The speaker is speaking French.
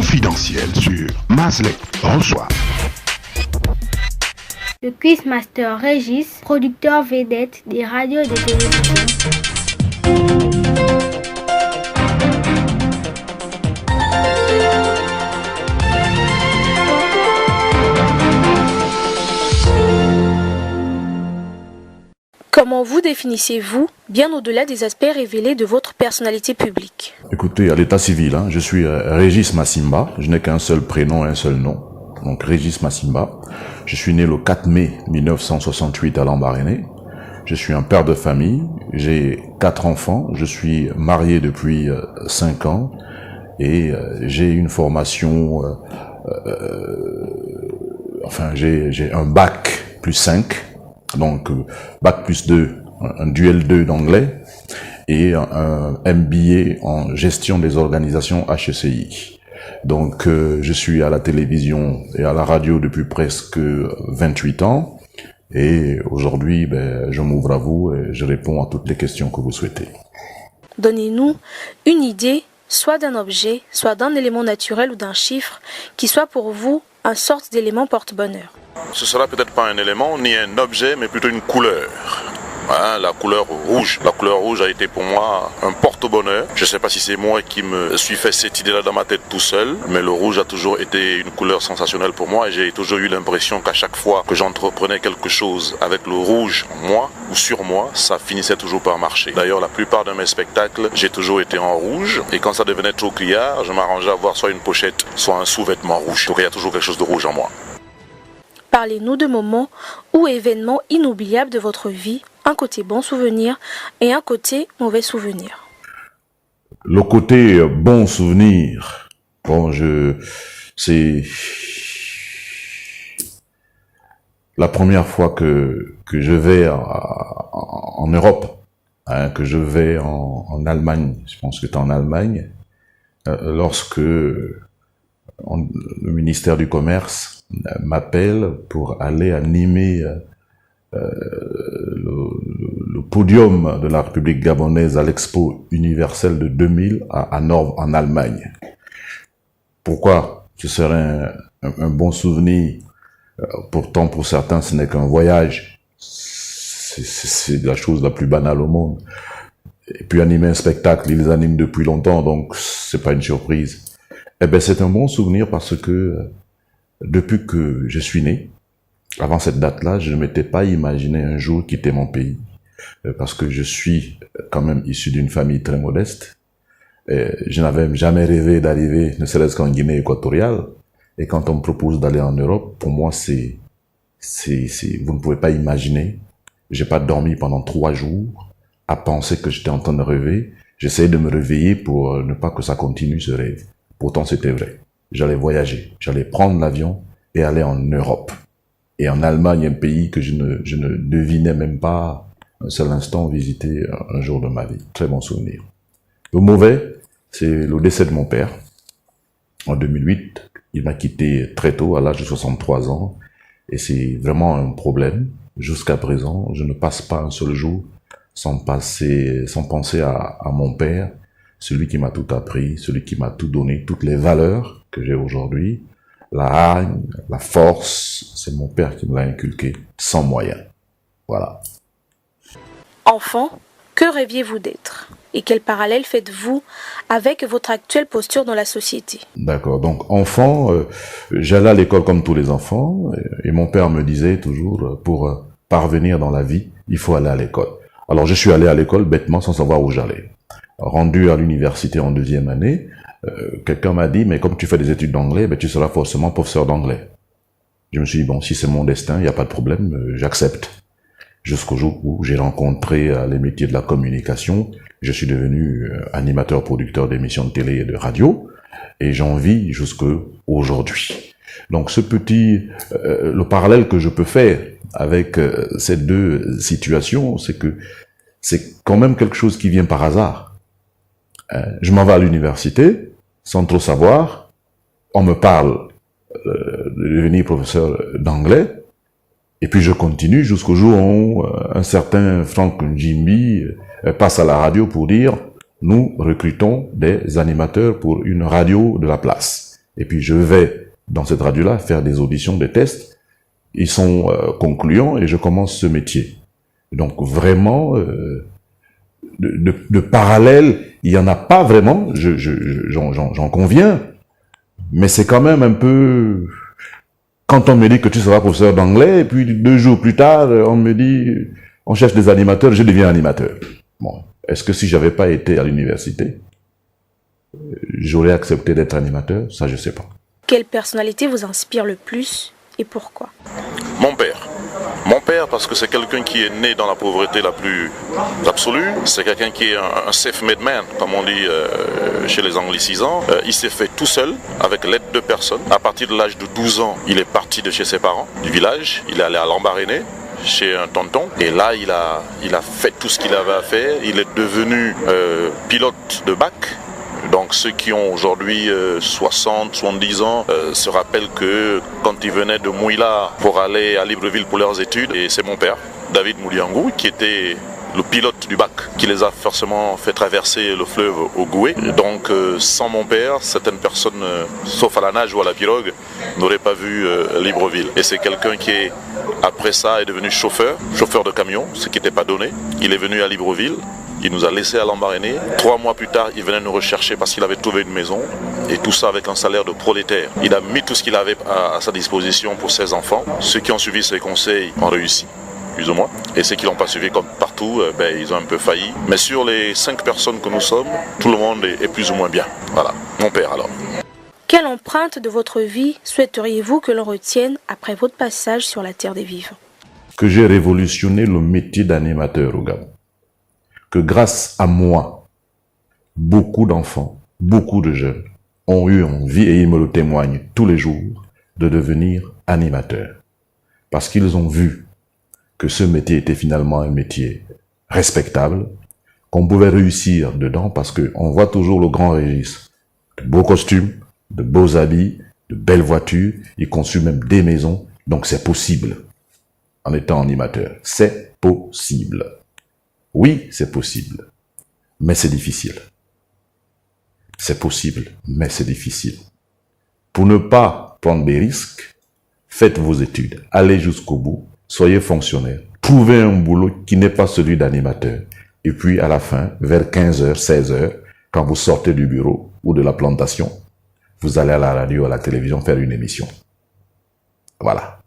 confidentiel sur Masley reçoit. Le Quizmaster Régis, producteur vedette des radios et des télévisions. Comment vous définissez-vous, bien au-delà des aspects révélés de votre personnalité publique? Écoutez, à l'état civil, je suis Régis Massimba, je n'ai qu'un seul prénom et un seul nom, donc Régis Massimba. Je suis né le 4 mai 1968 à Lambaréné. Je suis un père de famille, j'ai 4 enfants, je suis marié depuis 5 ans et j'ai une formation, j'ai un bac plus 5. Donc, bac plus 2, un duel 2 d'anglais et un MBA en gestion des organisations HECI. Donc, je suis à la télévision et à la radio depuis presque 28 ans et aujourd'hui, je m'ouvre à vous et je réponds à toutes les questions que vous souhaitez. Donnez-nous une idée, soit d'un objet, soit d'un élément naturel ou d'un chiffre, qui soit pour vous une sorte d'élément porte-bonheur. Ce sera peut-être pas un élément ni un objet, mais plutôt une couleur. La couleur rouge. La couleur rouge a été pour moi un porte-bonheur. Je ne sais pas si c'est moi qui me suis fait cette idée-là dans ma tête tout seul, mais le rouge a toujours été une couleur sensationnelle pour moi et j'ai toujours eu l'impression qu'à chaque fois que j'entreprenais quelque chose avec le rouge en moi ou sur moi, ça finissait toujours par marcher. D'ailleurs, la plupart de mes spectacles, j'ai toujours été en rouge et quand ça devenait trop criard, je m'arrangeais à avoir soit une pochette, soit un sous-vêtement rouge. Donc il y a toujours quelque chose de rouge en moi. Parlez-nous de moments ou événements inoubliables de votre vie, un côté bon souvenir et un côté mauvais souvenir. Le côté bon souvenir, c'est la première fois que je vais en Europe, que je vais en Allemagne. Je pense que c'était en Allemagne, lorsque le ministère du Commerce m'appelle pour aller animer le podium de la République gabonaise à l'Expo universelle de 2000 à Norv en Allemagne. Pourquoi ce serait un bon souvenir? Pourtant, pour certains, ce n'est qu'un voyage. C'est la chose la plus banale au monde. Et puis animer un spectacle, ils les animent depuis longtemps, donc c'est pas une surprise. C'est un bon souvenir parce que depuis que je suis né, avant cette date-là, je ne m'étais pas imaginé un jour quitter mon pays. Parce que je suis quand même issu d'une famille très modeste. Je n'avais jamais rêvé d'arriver, ne serait-ce qu'en Guinée équatoriale. Et quand on me propose d'aller en Europe, pour moi, vous ne pouvez pas imaginer. J'ai pas dormi pendant 3 jours à penser que j'étais en train de rêver. J'essayais de me réveiller pour ne pas que ça continue ce rêve. Pourtant, c'était vrai. J'allais voyager, j'allais prendre l'avion et aller en Europe. Et en Allemagne, un pays que je ne devinais même pas un seul instant visiter un jour de ma vie. Très bon souvenir. Le mauvais, c'est le décès de mon père. En 2008, il m'a quitté très tôt, à l'âge de 63 ans. Et c'est vraiment un problème. Jusqu'à présent, je ne passe pas un seul jour sans penser à mon père, celui qui m'a tout appris, celui qui m'a tout donné, toutes les valeurs que j'ai aujourd'hui, la hargne, la force, c'est mon père qui me l'a inculqué, sans moyens. Voilà. Enfant, que rêviez-vous d'être? Et quel parallèle faites-vous avec votre actuelle posture dans la société? D'accord, donc enfant, j'allais à l'école comme tous les enfants, et mon père me disait toujours, pour parvenir dans la vie, il faut aller à l'école. Alors je suis allé à l'école bêtement sans savoir où j'allais. Rendu à l'université en 2e année, quelqu'un m'a dit, mais comme tu fais des études d'anglais, tu seras forcément professeur d'anglais. Je me suis dit, bon, si c'est mon destin, il n'y a pas de problème, j'accepte. Jusqu'au jour où j'ai rencontré les métiers de la communication, je suis devenu animateur-producteur d'émissions de télé et de radio, et j'en vis jusqu'aujourd'hui. Donc le parallèle que je peux faire avec ces deux situations, c'est que c'est quand même quelque chose qui vient par hasard. Je m'en vais à l'université, sans trop savoir, on me parle de devenir professeur d'anglais, et puis je continue jusqu'au jour où un certain Franck Njimbi passe à la radio pour dire « Nous recrutons des animateurs pour une radio de la place ». Et puis je vais, dans cette radio-là, faire des auditions, des tests. Ils sont concluants et je commence ce métier. Donc vraiment, de parallèle, il n'y en a pas vraiment, j'en conviens. Mais c'est quand même un peu... Quand on me dit que tu seras professeur d'anglais, et puis 2 jours plus tard, on me dit, on cherche des animateurs, je deviens animateur. Bon, est-ce que si j'avais pas été à l'université, j'aurais accepté d'être animateur? Ça, je sais pas. Quelle personnalité vous inspire le plus et pourquoi? Mon père. Mon père, parce que c'est quelqu'un qui est né dans la pauvreté la plus absolue. C'est quelqu'un qui est un self-made man, comme on dit chez les anglicisants. Il s'est fait tout seul, avec l'aide de personne. À partir de l'âge de 12 ans, il est parti de chez ses parents, du village. Il est allé à Lambaréné, chez un tonton. Et là, il a fait tout ce qu'il avait à faire. Il est devenu pilote de bac. Donc ceux qui ont aujourd'hui 60, 70 ans se rappellent que quand ils venaient de Mouila pour aller à Libreville pour leurs études, et c'est mon père, David Mouliangou, qui était le pilote du bac, qui les a forcément fait traverser le fleuve au Goué. Donc sans mon père, certaines personnes, sauf à la nage ou à la pirogue, n'auraient pas vu Libreville. Et c'est quelqu'un qui est, après ça, est devenu chauffeur de camion, ce qui n'était pas donné. Il est venu à Libreville. Il nous a laissé à Lambaréné. 3 mois plus tard, il venait nous rechercher parce qu'il avait trouvé une maison. Et tout ça avec un salaire de prolétaire. Il a mis tout ce qu'il avait à sa disposition pour ses enfants. Ceux qui ont suivi ses conseils ont réussi, plus ou moins. Et ceux qui ne l'ont pas suivi, comme partout, ils ont un peu failli. Mais sur les 5 personnes que nous sommes, tout le monde est plus ou moins bien. Voilà, mon père alors. Quelle empreinte de votre vie souhaiteriez-vous que l'on retienne après votre passage sur la terre des vivants? Que j'ai révolutionné le métier d'animateur au Gabon. Que grâce à moi, beaucoup d'enfants, beaucoup de jeunes ont eu envie, et ils me le témoignent tous les jours, de devenir animateurs. Parce qu'ils ont vu que ce métier était finalement un métier respectable, qu'on pouvait réussir dedans parce qu'on voit toujours le grand Régis. De beaux costumes, de beaux habits, de belles voitures, il construit même des maisons, donc c'est possible en étant animateur. C'est possible. Oui, c'est possible, mais c'est difficile. C'est possible, mais c'est difficile. Pour ne pas prendre des risques, faites vos études, allez jusqu'au bout, soyez fonctionnaire, trouvez un boulot qui n'est pas celui d'animateur. Et puis à la fin, vers 15h, 16h, quand vous sortez du bureau ou de la plantation, vous allez à la radio, à la télévision faire une émission. Voilà.